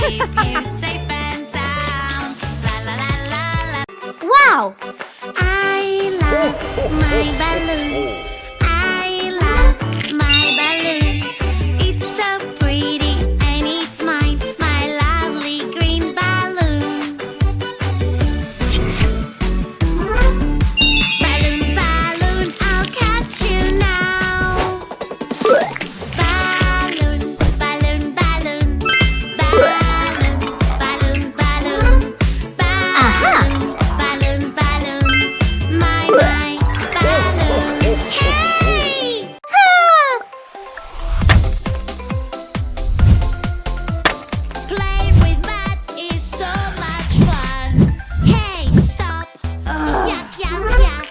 keep you safe and sound. La la la la la. Wow! I love my balloon. I love my balloon. It's so pretty and it's mine, my lovely green balloon. Balloon, balloon, I'll catch you now. Balloon, balloon, balloon. Balloon, balloon, balloon. Aha! Balloon, balloon, my balloon. Hey! Ah! Playing with that is so much fun. Hey, stop! Yuck, yuck, yuck!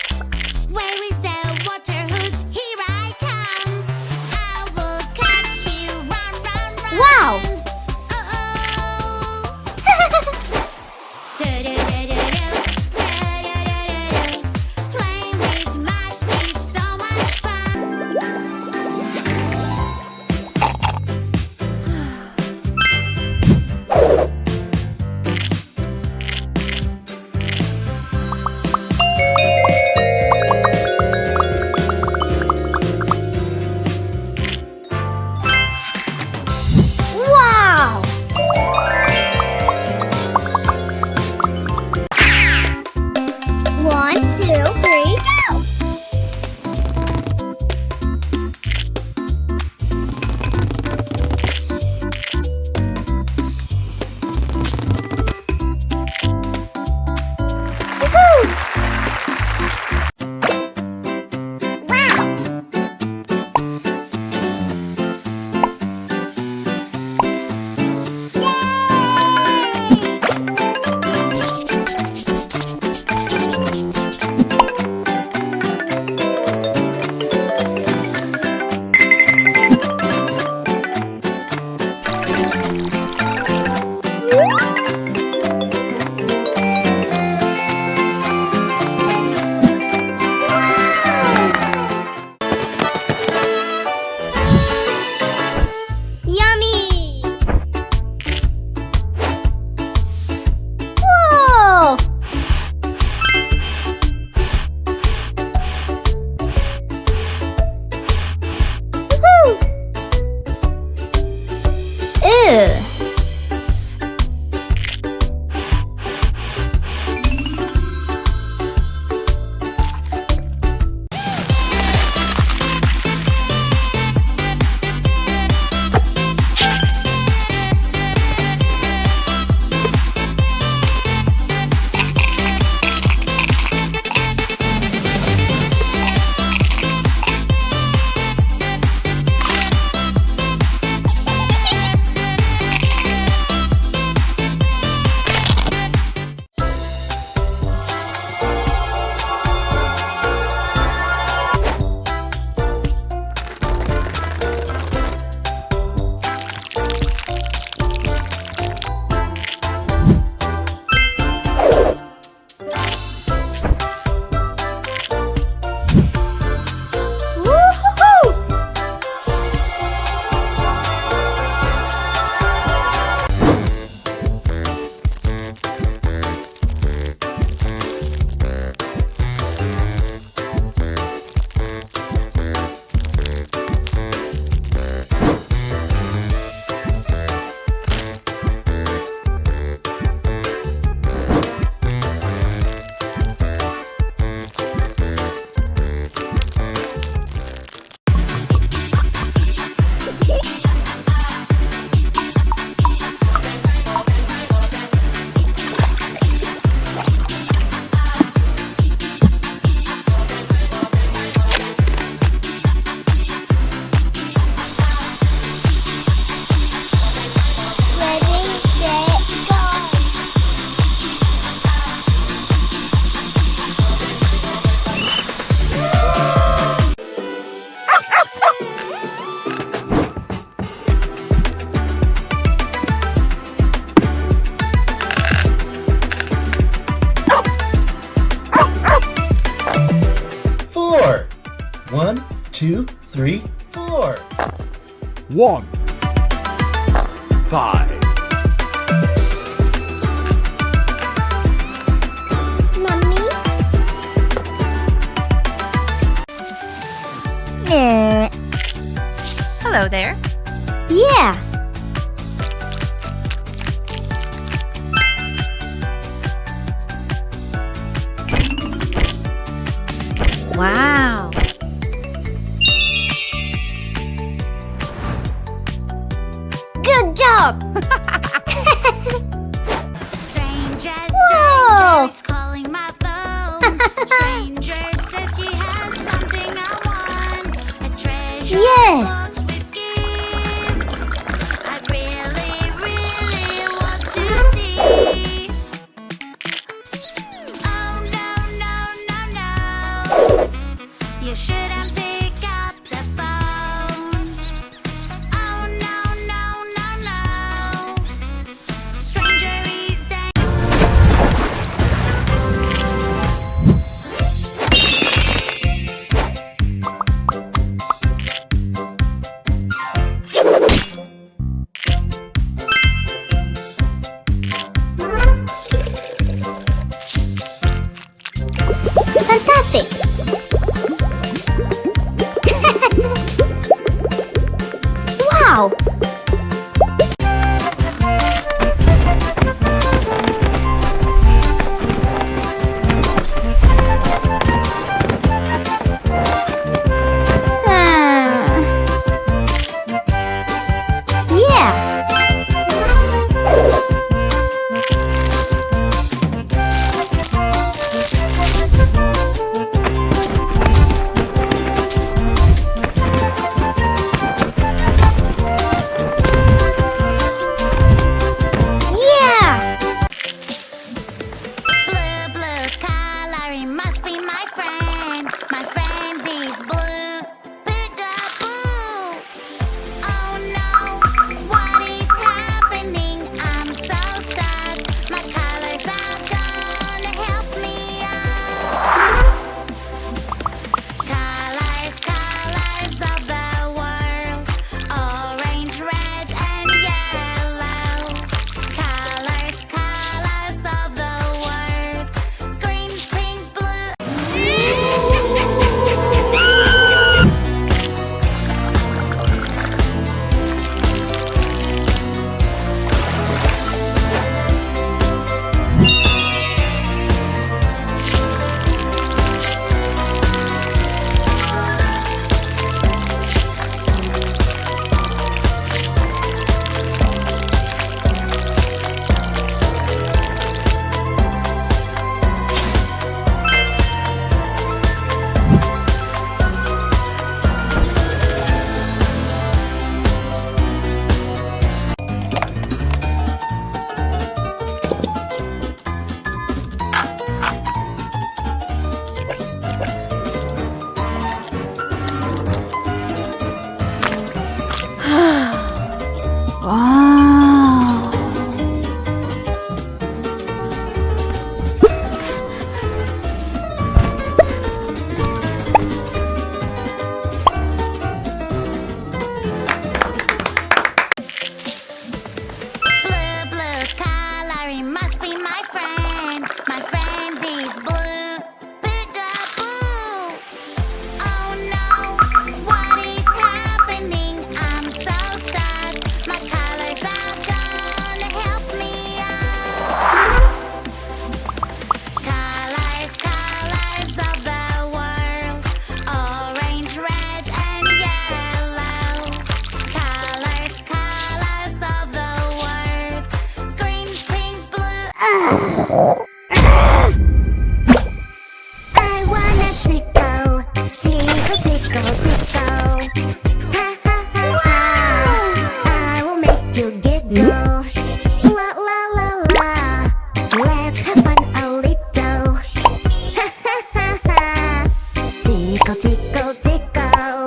Where is the water hose? Here I come! I will catch you! Run, run, run! Wow! Oh, oh! Playing with mud is so much fun. Wow! One, two, three, go! Woohoo! Wow! Yay! Yummy! Whoa! Woohoo! Ew! Woo-hoo-hoo! Ready, set, go! Four. 1, 2, 3, 4. 1 5 Hello there. Yeah. Wow. Good job. Stranger, Whoa. stranger's calling my phone. Stranger says she has something I want. A treasure Yes. box with gifts. I really, really want to see. Oh no, no, no, no. You shouldn't pick up the phone. Oh no, no, no, no. Stranger is there. Fantastic. Wow. Yeah. Yeah. Blue, blue color, he must be my friend. My friend is blue. Peekaboo. Oh no, what is happening? I'm so sad. My colors are gone. Help me out. Colors, colors of the world. Orange, red, and yellow. Colors, colors of the world. Green, pink, blue. Wow. Blue, blue color, he must be my friend. My friend is blue. Peekaboo. Oh no, what is happening? I'm so sad. My colors are gone. Help me out. Colors, colors of the world. Orange, red, and yellow. Colors, colors of the world. Green, pink, blue. I wanna tickle, tickle, tickle, tickle. Ha ha ha ha. I will make you giggle. La la la la. Let's have fun a little. Ha ha ha ha. Tickle, tickle, tickle.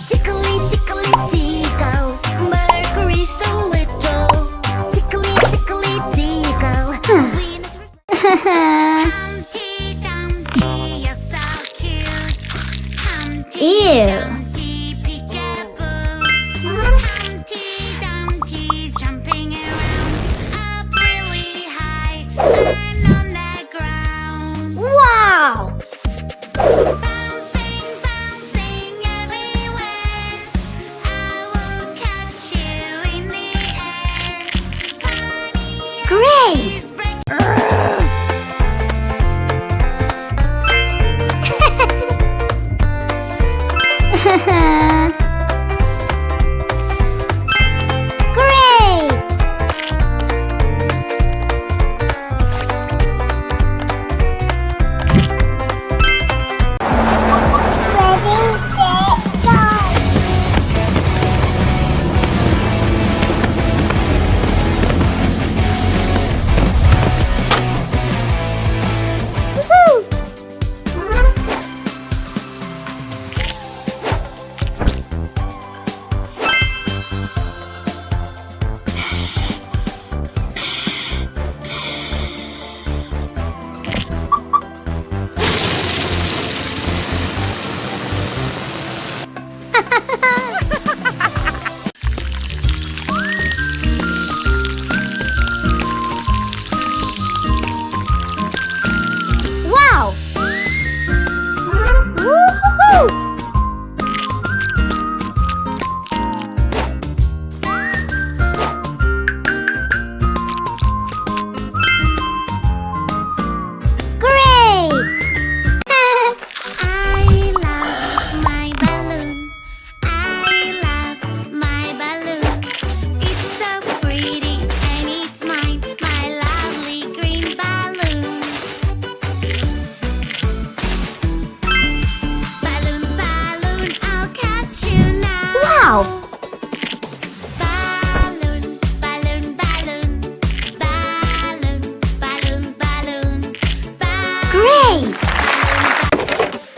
Tickly, tickly, tickle. Mercury so little. Tickly, tickly, tickle. Venus Humpty Dumpty, you're so cute. Humpty Ew. Dumpty, peekaboo. Humpty Dumpty, jumping around up really high and on the ground. Wow. Bouncing, bouncing,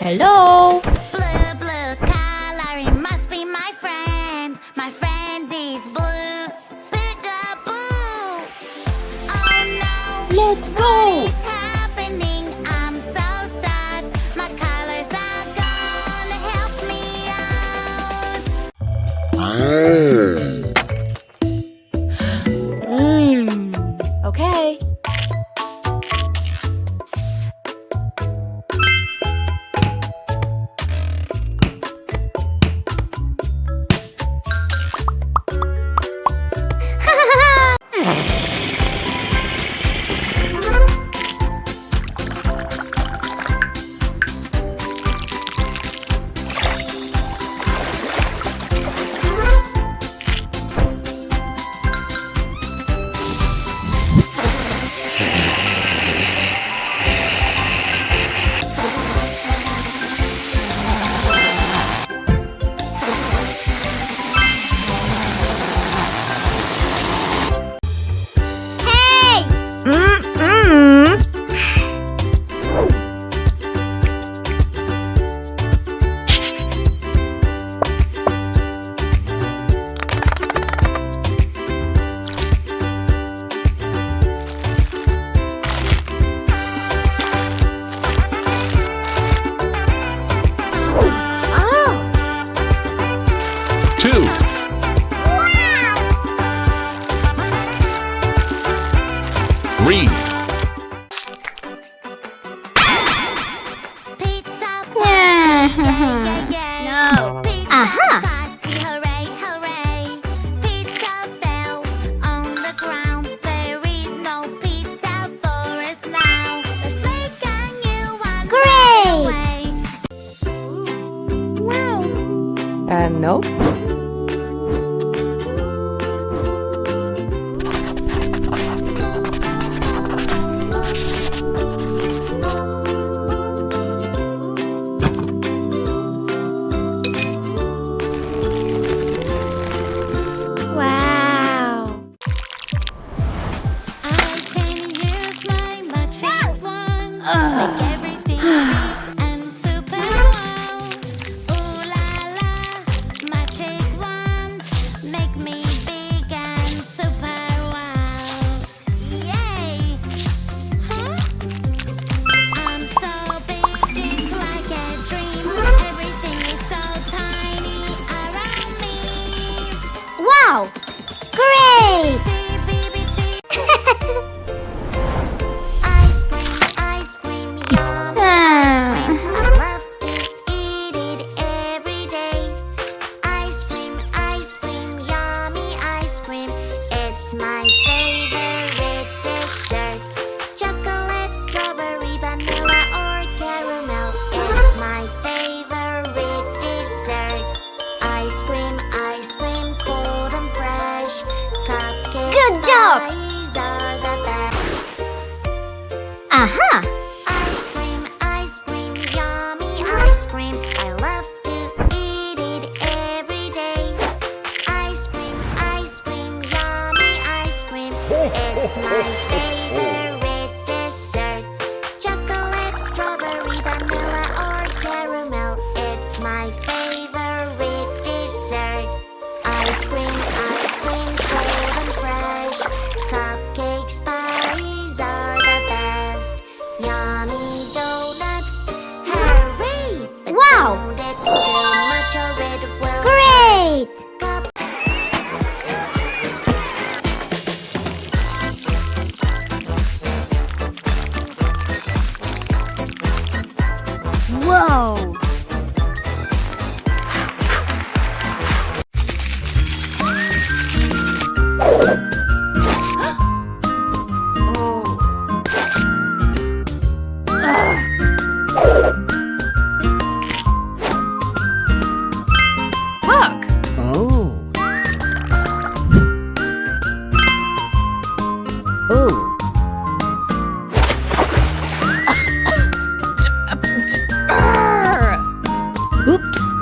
Hello. Blue, blue color, it must be my friend. My friend is blue. Peekaboo. Oh no. Let's What go. is happening? I'm so sad. My colors are gone. Help me out. Okay. Hey. Two. Three. Pizza Yeah. party, yeah. No. Pizza Aha. party, hooray, hooray. Pizza fell on the ground. There is no pizza for us now. Let's make a new one Great. right away. No. Wow. I can use my magic wand. Make everything big and super wow. Ooh la la, magic wand. Make me big and super wow. Yay! Huh? I'm so big, it's like a dream. Everything is so tiny around me. Wow. Great. Ice cream, yummy ice cream. I love to eat it every day. Ice cream, yummy ice cream. It's my favorite dessert. Chocolate, strawberry, vanilla, or caramel. It's my favorite dessert. Ice cream, cold and fresh. Cupcakes, Good job. pies are the best. Aha. Ice cream, yummy ice cream. I love to eat it every day. Ice cream, yummy ice cream. It's my favorite dessert. Chocolate, strawberry, vanilla, or caramel. It's my favorite dessert. Ice cream, cold and fresh. Cupcakes, pies are the best. Yummy donuts, hooray! But Wow. don't eat too much or it will Great. cup. Whoa. Look. Oh. Oh. Arr! Oops.